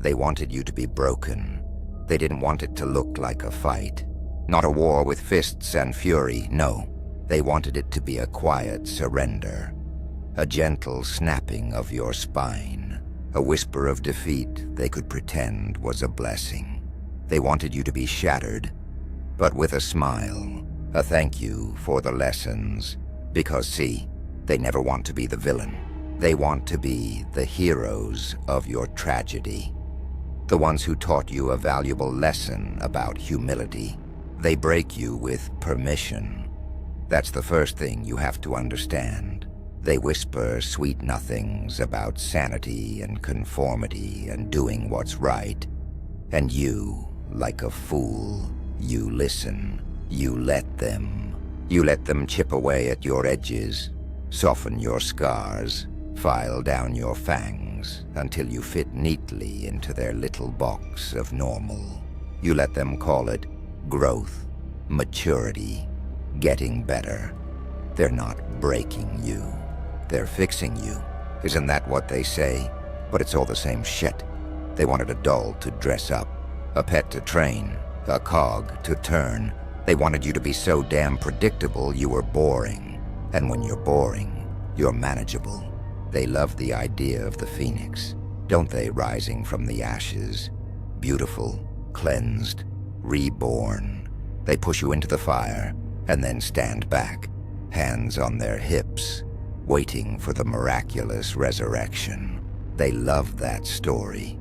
They wanted you to be broken. They didn't want it to look like a fight. Not a war with fists and fury, no. They wanted it to be a quiet surrender. A gentle snapping of your spine. A whisper of defeat they could pretend was a blessing. They wanted you to be shattered, but with a smile, a thank you for the lessons. Because see, they never want to be the villain. They want to be the heroes of your tragedy. The ones who taught you a valuable lesson about humility. They break you with permission. That's the first thing you have to understand. They whisper sweet nothings about sanity and conformity and doing what's right. And you, like a fool, you listen. You let them. You let them chip away at your edges, soften your scars, file down your fangs until you fit neatly into their little box of normal. You let them call it growth, maturity, getting better. They're not breaking you. They're fixing you. Isn't that what they say? But it's all the same shit. They wanted a doll to dress up, a pet to train, a cog to turn. They wanted you to be so damn predictable you were boring. And when you're boring, you're manageable. They love the idea of the phoenix, don't they, rising from the ashes, beautiful, cleansed, reborn. They push you into the fire and then stand back, hands on their hips, waiting for the miraculous resurrection. They love that story.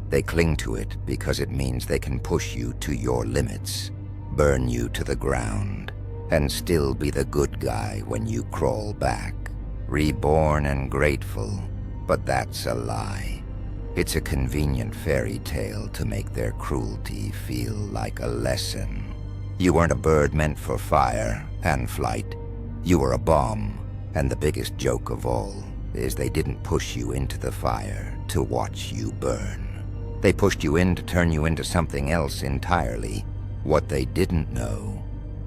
They cling to it because it means they can push you to your limits, burn you to the ground, and still be the good guy when you crawl back. Reborn and grateful, but that's a lie. It's a convenient fairy tale to make their cruelty feel like a lesson. You weren't a bird meant for fire and flight. You were a bomb, and the biggest joke of all is they didn't push you into the fire to watch you burn. They pushed you in to turn you into something else entirely. What they didn't know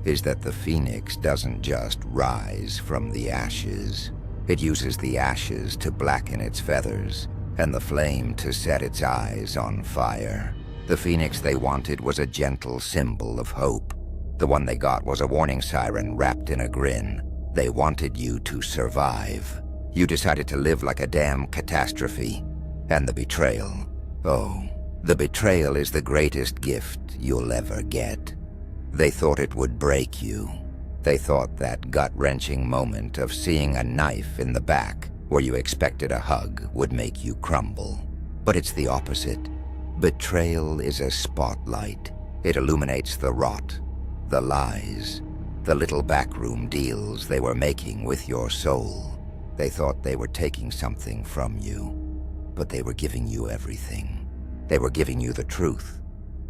is that the phoenix doesn't just rise from the ashes. It uses the ashes to blacken its feathers, and the flame to set its eyes on fire. The phoenix they wanted was a gentle symbol of hope. The one they got was a warning siren wrapped in a grin. They wanted you to survive. You decided to live like a damn catastrophe. And the betrayal. Oh, the betrayal is the greatest gift you'll ever get. They thought it would break you. They thought that gut-wrenching moment of seeing a knife in the back where you expected a hug would make you crumble. But it's the opposite. Betrayal is a spotlight. It illuminates the rot, the lies, the little backroom deals they were making with your soul. They thought they were taking something from you, but they were giving you everything. They were giving you the truth,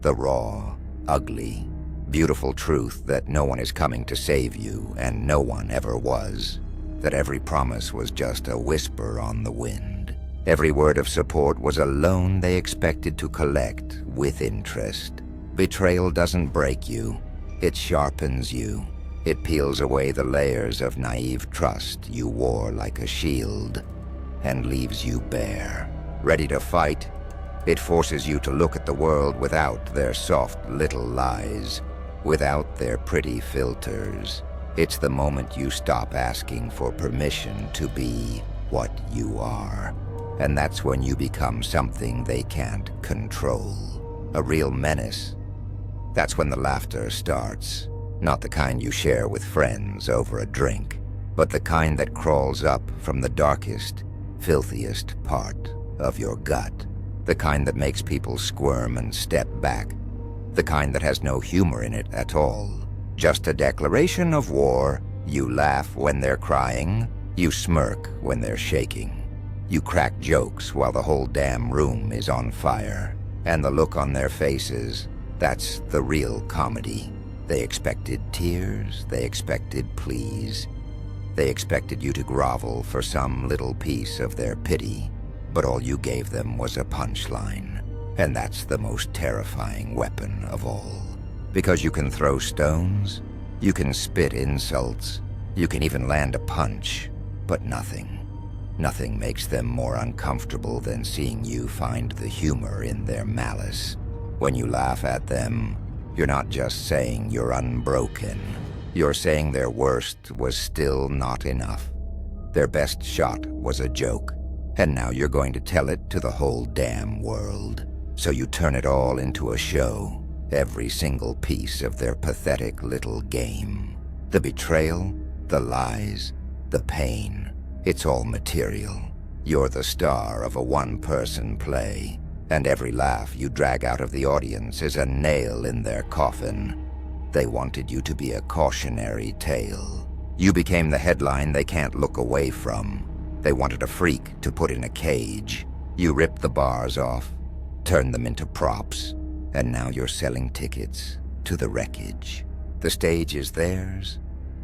the raw, ugly, beautiful truth that no one is coming to save you and no one ever was. That every promise was just a whisper on the wind. Every word of support was a loan they expected to collect with interest. Betrayal doesn't break you. It sharpens you. It peels away the layers of naive trust you wore like a shield and leaves you bare, ready to fight. It forces you to look at the world without their soft little lies, without their pretty filters. It's the moment you stop asking for permission to be what you are. And that's when you become something they can't control. A real menace. That's when the laughter starts. Not the kind you share with friends over a drink, but the kind that crawls up from the darkest, filthiest part of your gut. The kind that makes people squirm and step back. The kind that has no humor in it at all. Just a declaration of war. You laugh when they're crying. You smirk when they're shaking. You crack jokes while the whole damn room is on fire. And the look on their faces, that's the real comedy. They expected tears. They expected pleas. They expected you to grovel for some little piece of their pity. But all you gave them was a punchline. And that's the most terrifying weapon of all. Because you can throw stones, you can spit insults, you can even land a punch, but nothing. Nothing makes them more uncomfortable than seeing you find the humor in their malice. When you laugh at them, you're not just saying you're unbroken. You're saying their worst was still not enough. Their best shot was a joke, and now you're going to tell it to the whole damn world. So you turn it all into a show, every single piece of their pathetic little game. The betrayal, the lies, the pain, it's all material. You're the star of a one-person play, and every laugh you drag out of the audience is a nail in their coffin. They wanted you to be a cautionary tale. You became the headline they can't look away from. They wanted a freak to put in a cage. You ripped the bars off, turned them into props, and now you're selling tickets to the wreckage. The stage is theirs,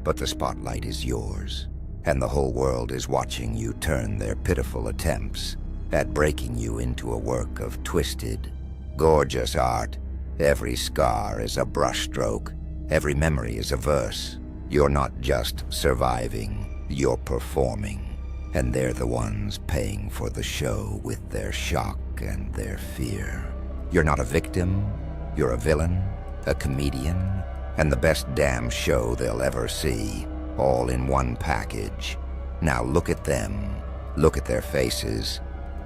but the spotlight is yours, and the whole world is watching you turn their pitiful attempts at breaking you into a work of twisted, gorgeous art. Every scar is a brushstroke. Every memory is a verse. You're not just surviving, you're performing. And they're the ones paying for the show with their shock and their fear. You're not a victim, you're a villain, a comedian, and the best damn show they'll ever see, all in one package. Now look at them. Look at their faces.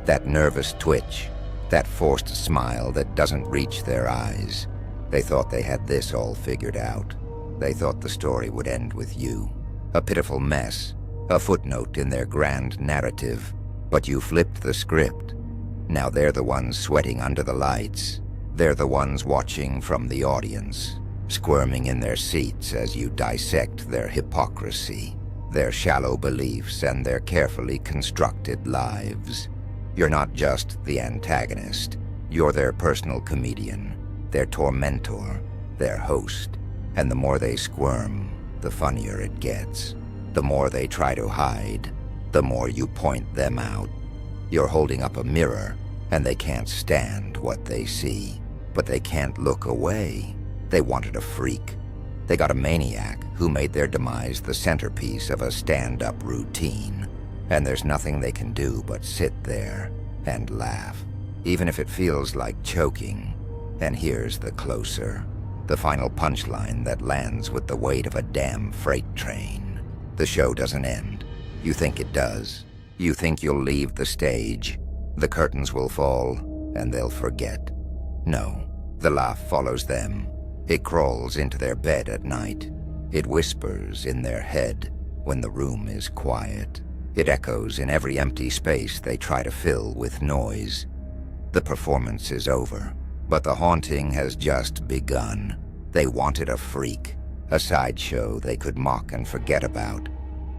That nervous twitch, that forced smile that doesn't reach their eyes. They thought they had this all figured out. They thought the story would end with you. A pitiful mess, a footnote in their grand narrative. But you flipped the script. Now they're the ones sweating under the lights. They're the ones watching from the audience, squirming in their seats as you dissect their hypocrisy, their shallow beliefs, and their carefully constructed lives. You're not just the antagonist. You're their personal comedian, their tormentor, their host. And the more they squirm, the funnier it gets. The more they try to hide, the more you point them out. You're holding up a mirror, and they can't stand what they see. But they can't look away. They wanted a freak. They got a maniac who made their demise the centerpiece of a stand-up routine. And there's nothing they can do but sit there and laugh, even if it feels like choking. And here's the closer, the final punchline that lands with the weight of a damn freight train. The show doesn't end. You think it does. You think you'll leave the stage, the curtains will fall, and they'll forget. No, the laugh follows them. It crawls into their bed at night. It whispers in their head when the room is quiet. It echoes in every empty space they try to fill with noise. The performance is over, but the haunting has just begun. They wanted a freak, a sideshow they could mock and forget about.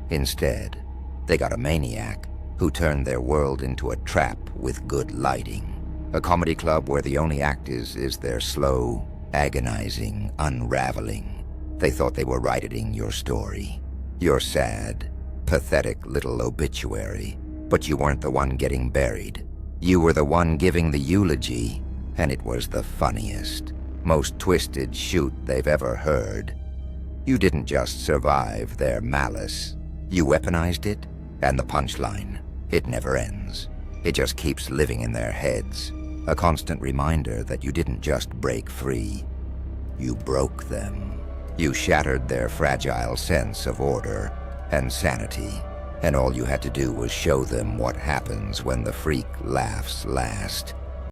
Instead, they got a maniac who turned their world into a trap with good lighting. A comedy club where the only act is their slow, agonizing unraveling. They thought they were writing your story, your sad, pathetic little obituary, but you weren't the one getting buried. You were the one giving the eulogy, and it was the funniest, most twisted shoot they've ever heard. You didn't just survive their malice. You weaponized it, and the punchline, it never ends. It just keeps living in their heads, a constant reminder that you didn't just break free. You broke them. You shattered their fragile sense of order and sanity, and all you had to do was show them what happens when the freak laughs last.